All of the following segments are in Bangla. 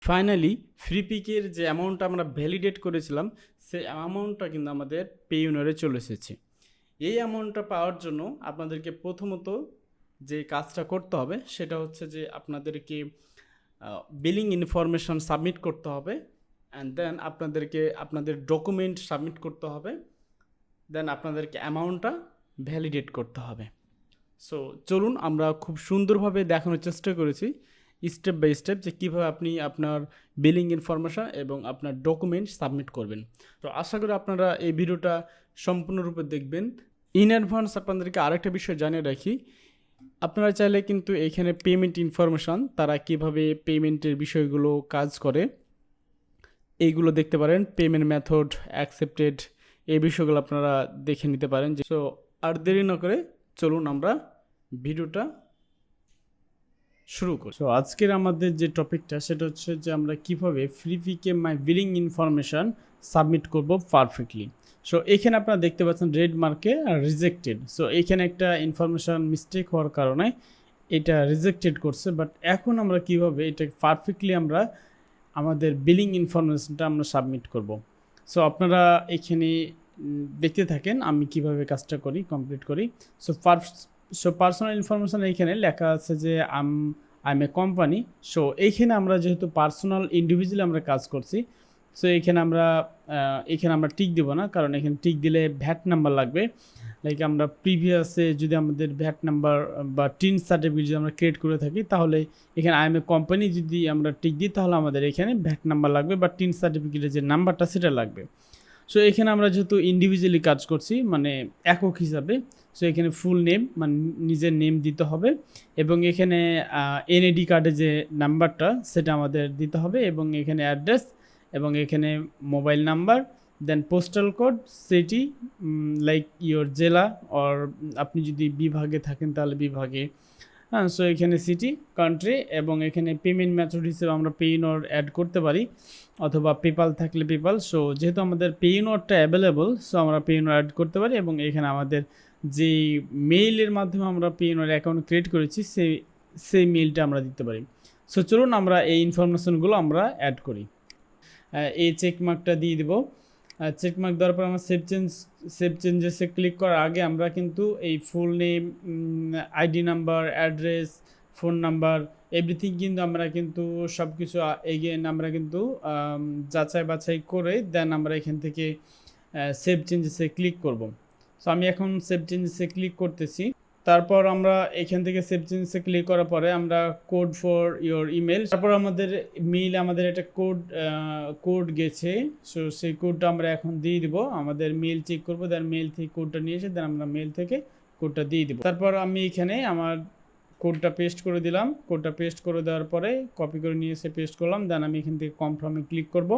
ফাইনালি ফ্রিপিকের যে অ্যামাউন্টটা আমরা ভ্যালিডেট করেছিলাম সেই অ্যামাউন্টটা কিন্তু আমাদের পেইওনিয়ারে চলে এসেছে। এই অ্যামাউন্টটা পাওয়ার জন্য আপনাদেরকে প্রথমত যে কাজটা করতে হবে সেটা হচ্ছে যে আপনাদেরকে বিলিং ইনফরমেশান সাবমিট করতে হবে, অ্যান্ড দেন আপনাদেরকে আপনাদের ডকুমেন্ট সাবমিট করতে হবে, দেন আপনাদেরকে অ্যামাউন্টটা ভ্যালিডেট করতে হবে। সো চলুন আমরা খুব সুন্দরভাবে দেখানোর চেষ্টা করেছি স্টেপ বাই স্টেপ যে কীভাবে আপনি আপনার বিলিং ইনফরমেশান এবং আপনার ডকুমেন্ট সাবমিট করবেন। তো আশা করি আপনারা এই ভিডিওটা সম্পূর্ণরূপে দেখবেন। ইন অ্যাডভান্স আপনাদেরকে আরেকটা বিষয় জানিয়ে রাখি, আপনারা চাইলে কিন্তু এখানে পেমেন্ট ইনফরমেশান তারা কিভাবে পেমেন্টের বিষয়গুলো কাজ করে এইগুলো দেখতে পারেন। পেমেন্ট মেথড, অ্যাকসেপ্টেড, এই বিষয়গুলো আপনারা দেখে নিতে পারেন। সো আর দেরি না করে চলুন আমরা ভিডিওটা শুরু করি। সো আজকের আমাদের যে টপিকটা সেটা হচ্ছে যে আমরা কিভাবে ফ্রিপিকে মাই বিলিং ইনফরমেশান সাবমিট করব পারফেক্টলি। সো এখানে আপনারা দেখতে পাচ্ছেন রেড মার্কে রিজেক্টেড। সো এইখানে একটা ইনফরমেশান মিস্টেক হওয়ার কারণে এটা রিজেক্টেড করছে, বাট এখন আমরা কিভাবে এটা পারফেক্টলি আমরা আমাদের বিলিং ইনফরমেশানটা আমরা সাবমিট করব। সো আপনারা এখানে দেখতে থাকেন আমি কিভাবে কাজটা করি, কমপ্লিট করি। সো পার্সোনাল ইনফরমেশান এইখানে লেখা আছে যে I M a company. So এইখানে আমরা যেহেতু পার্সোনাল ইন্ডিভিজুয়ালি আমরা কাজ করছি, সো এখানে আমরা টিক দেব না, কারণ এখানে টিক দিলে ভ্যাট নাম্বার লাগবে। লাইক আমরা প্রিভিয়াসে যদি আমাদের ভ্যাট নাম্বার বা টিন সার্টিফিকেট যদি আমরা ক্রিয়েট করে থাকি, তাহলে এখানে আই এম এ কোম্পানি যদি আমরা টিক দিই তাহলে আমাদের এখানে ভ্যাট নাম্বার লাগবে বা টিন সার্টিফিকেটের যে নাম্বারটা সেটা লাগবে। সো এখানে আমরা যেহেতু ইন্ডিভিজুয়ালি কাজ করছি মানে একক হিসাবে, সো এখানে ফুল নেম মানে নিজের নেম দিতে হবে, এবং এখানে এনআইডি কার্ডের যে নাম্বারটা সেটা আমাদের দিতে হবে, এবং এখানে অ্যাড্রেস, এবং এখানে mobile number, then postal code, city like your জেলা, অর আপনি যদি বিভাগে থাকেন তাহলে বিভাগে। হ্যাঁ, সো এখানে সিটি, কান্ট্রি, এবং এখানে পেমেন্ট মেথড হিসেবে আমরা পেইওনিয়ার অ্যাড করতে পারি অথবা পেপাল থাকলে পেপাল। সো যেহেতু আমাদের পেইওনিয়ারটা অ্যাভেলেবল, সো আমরা পেইওনিয়ার অ্যাড করতে পারি, এবং এখানে আমাদের যে মেইলের মাধ্যমে আমরা পেইওনিয়ার অ্যাকাউন্ট ক্রিয়েট করেছি সেই মেইলটা আমরা দিতে পারি। সো চলুন আমরা এই ইনফরমেশনগুলো আমরা অ্যাড করি। এই চেকমার্কটা দিয়ে দেবো। চেকমার্ক দেওয়ার পর আমরা সেভ চেঞ্জেসে ক্লিক করার আগে আমরা কিন্তু এই full name, ID number, address, phone number, everything কিন্তু আমরা কিন্তু সব কিছু এগেন আমরা কিন্তু যাচাই বাছাই করে দেন আমরা এখান থেকে সেভ চেঞ্জেসে ক্লিক করব। সো আমি এখন সেভ চেঞ্জেসে ক্লিক করতেছি। তারপর আমরা এখান থেকে সেভ চেঞ্জেসে ক্লিক করার পরে আমরা কোড ফর ইয়োর ইমেল, তারপর আমাদের মেইলে আমাদের একটা কোড গেছে। সো সেই কোডটা আমরা এখন দিয়ে দিব। আমাদের মেইল চেক করবো, দেন মেইল থেকে কোডটা নিয়ে এসে দেন আমরা মেইল থেকে কোডটা দিয়ে দিব। তারপর আমি এখানে আমার কোডটা পেস্ট করে দিলাম। কোডটা পেস্ট করে দেওয়ার পরে কপি করে নিয়ে এসে পেস্ট করলাম, দেন আমি এখান থেকে কনফার্মে ক্লিক করব।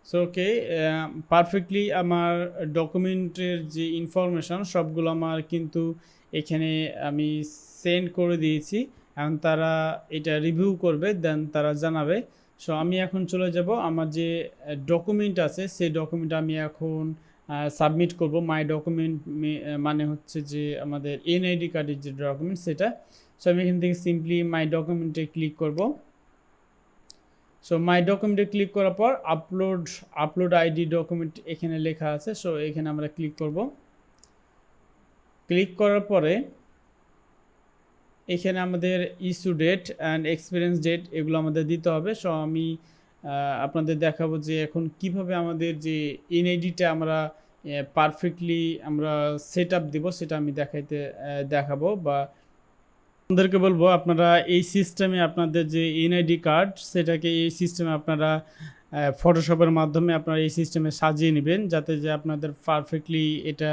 সো ওকে, পারফেক্টলি আমার ডকুমেন্টের যে ইনফরমেশান সবগুলো আমার কিন্তু এখানে আমি সেন্ড করে দিয়েছি। এখন তারা এটা রিভিউ করবে, দেন তারা জানাবে। সো আমি এখন চলে যাব আমার যে ডকুমেন্ট আছে সেই ডকুমেন্ট আমি এখন সাবমিট করব। মাই ডকুমেন্ট মানে হচ্ছে যে আমাদের এনআইডি কার্ডের যে ডকুমেন্ট সেটা। সো আমি এখান থেকে সিম্পলি মাই ডকুমেন্টে ক্লিক করব। সো মাই ডকুমেন্টে ক্লিক করার পর আপলোড আইডি ডকুমেন্ট এখানে লেখা আছে। সো এখানে আমরা ক্লিক করব। ক্লিক করার পরে এখানে আমাদের issue date and experience date এগুলো আমাদের দিতে হবে। সো আমি আপনাদের দেখাবো যে এখন কিভাবে আমাদের যে এনআইডিটা আমরা পারফেক্টলি আমরা সেট আপ দেবো সেটা আমি দেখাবো বা আপনাদেরকে বলবো আপনারা এই সিস্টেমে আপনাদের যে এনআইডি কার্ড সেটাকে এই সিস্টেমে আপনারা ফটোশপের মাধ্যমে আপনারা এই সিস্টেমে সাজিয়ে নেবেন, যাতে যে আপনাদের পারফেক্টলি এটা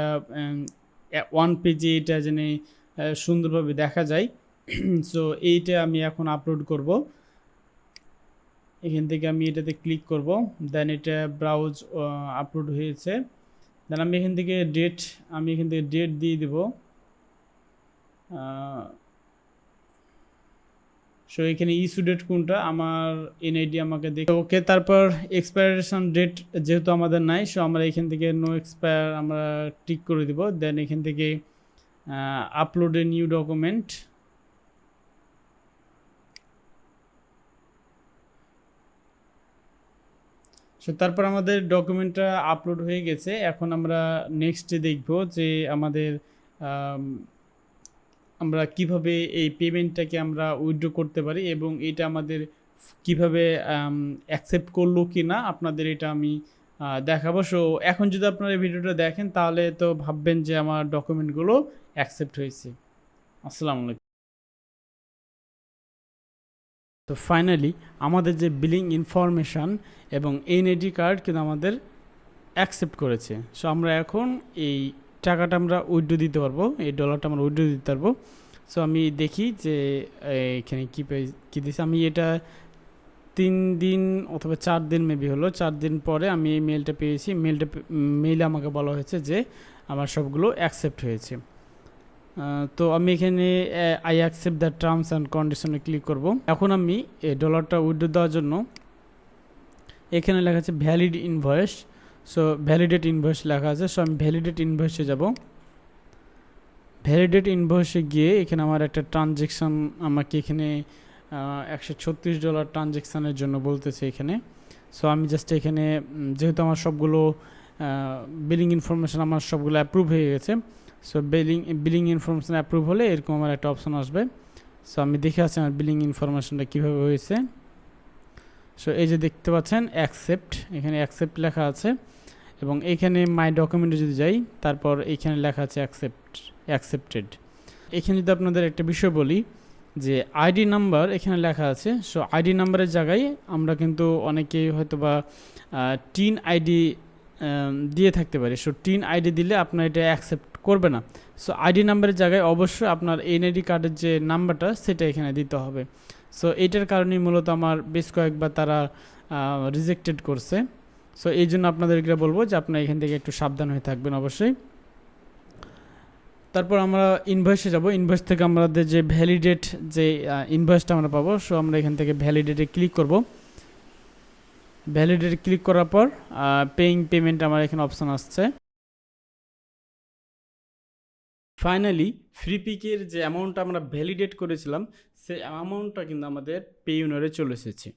ওয়ান পেজে এটা যেন সুন্দরভাবে দেখা যায়। সো এইটা আমি এখন আপলোড করব। এখান থেকে আমি এটাতে ক্লিক করব, দেন এটা ব্রাউজ আপলোড হয়েছে। দেন আমি এখান থেকে ডেট দিয়ে দেব। সো এখানে ইস্যু ডেট কোনটা, আমার এনআইডি আমাকে দেখে ওকে। তারপর এক্সপায়ারেশন ডেট যেহেতু আমাদের নাই, সো আমরা এখান থেকে নো এক্সপায়ার আমরা টিক করে দিব। দেন এখান থেকে upload a new document, so তারপর আমাদের ডকুমেন্টটা আপলোড হয়ে গেছে। এখন আমরা নেক্সটে দেখব যে আমাদের আমরা কিভাবে এই পেমেন্টটাকে আমরা উইথড্র করতে পারি এবং এটা আমাদের কিভাবে অ্যাকসেপ্ট করলো কি না আপনাদের এটা আমি দেখাবো। সো এখন যদি আপনারা এই ভিডিওটা দেখেন তাহলে তো ভাববেন যে আমার ডকুমেন্টগুলো অ্যাকসেপ্ট হয়েছে। আসসালামু আলাইকুম। তো ফাইনালি আমাদের যে বিলিং ইনফরমেশান এবং এনআইডি কার্ড কিন্তু আমাদের অ্যাকসেপ্ট করেছে। সো আমরা এখন এই টাকাটা আমরা উইথড্র দিতে পারবো, এই ডলারটা আমরা উইথড্র দিতে পারবো। সো আমি দেখি যে এখানে কী দিয়েছে। আমি এটা 3 দিন অথবা 4 দিন মেবি হলো, 4 দিন পরে আমি এই মেলটা পেয়েছি। মেইলে আমাকে বলা হয়েছে যে আমার সবগুলো অ্যাকসেপ্ট হয়েছে। তো আমি এখানে I accept the terms and কন্ডিশনে ক্লিক করব। এখন আমি এই ডলারটা উইথড্র দেওয়ার জন্য এখানে লেখা আছে valid invoice, so validate invoice লেখা আছে। সো আমি ভ্যালিডেট ইনভয়েসে যাব। ভ্যালিডেট ইনভয়েসে গিয়ে এখানে আমার একটা ট্রানজ্যাকশান আমাকে এখানে $136 ট্রানজ্যাকশানের জন্য বলতেছে এখানে। সো আমি জাস্ট এখানে যেহেতু আমার সবগুলো বিলিং ইনফরমেশান আমার সবগুলো অ্যাপ্রুভ হয়ে গেছে, সো বিলিং ইনফরমেশান অ্যাপ্রুভ হলে এরকম আমার একটা অপশন আসবে। সো আমি দেখে আছি আমার বিলিং ইনফরমেশানটা কীভাবে হয়েছে। সো এই যে দেখতে পাচ্ছেন অ্যাকসেপ্ট, এখানে অ্যাকসেপ্ট লেখা আছে এবং এইখানে মাই ডকুমেন্টে যদি যাই তারপর এইখানে লেখা আছে অ্যাকসেপ্টেড। এখানে যদি আপনাদের একটা বিষয় বলি যে আইডি নাম্বার এখানে লেখা আছে। সো আইডি নাম্বারের জায়গায় আমরা কিন্তু অনেকেই হয়তো বা টিন আইডি দিয়ে থাকতে পারি। সো টিন আইডি দিলে আপনার এটা অ্যাকসেপ্ট করবে না। সো আইডি নাম্বারের জায়গায় অবশ্যই আপনার এনআইডি কার্ডের যে নাম্বারটা সেটা এখানে দিতে হবে। সো এইটার কারণেই মূলত আমার বেশ কয়েকবার তারা রিজেক্টেড করছে। সো এই জন্য আপনাদেরকে বলবো যে আপনারা এখান থেকে একটু সাবধান হয়ে থাকবেন অবশ্যই। তারপর আমরা ইনভয়েসে যাব। ইনভয়েস থেকে আমাদের যে ভ্যালিডেট যে ইনভয়েসটা আমরা পাবো, সো আমরা এখান থেকে ভ্যালিডেটে ক্লিক করব। ভ্যালিডেটে ক্লিক করার পর পেইং পেমেন্ট আমার এখানে অপশান আসছে। ফাইনালি ফ্রিপিকের যে অ্যামাউন্টটা আমরা ভ্যালিডেট করেছিলাম সেই অ্যামাউন্টটা কিন্তু আমাদের পেইওনিয়ারে চলে এসেছে।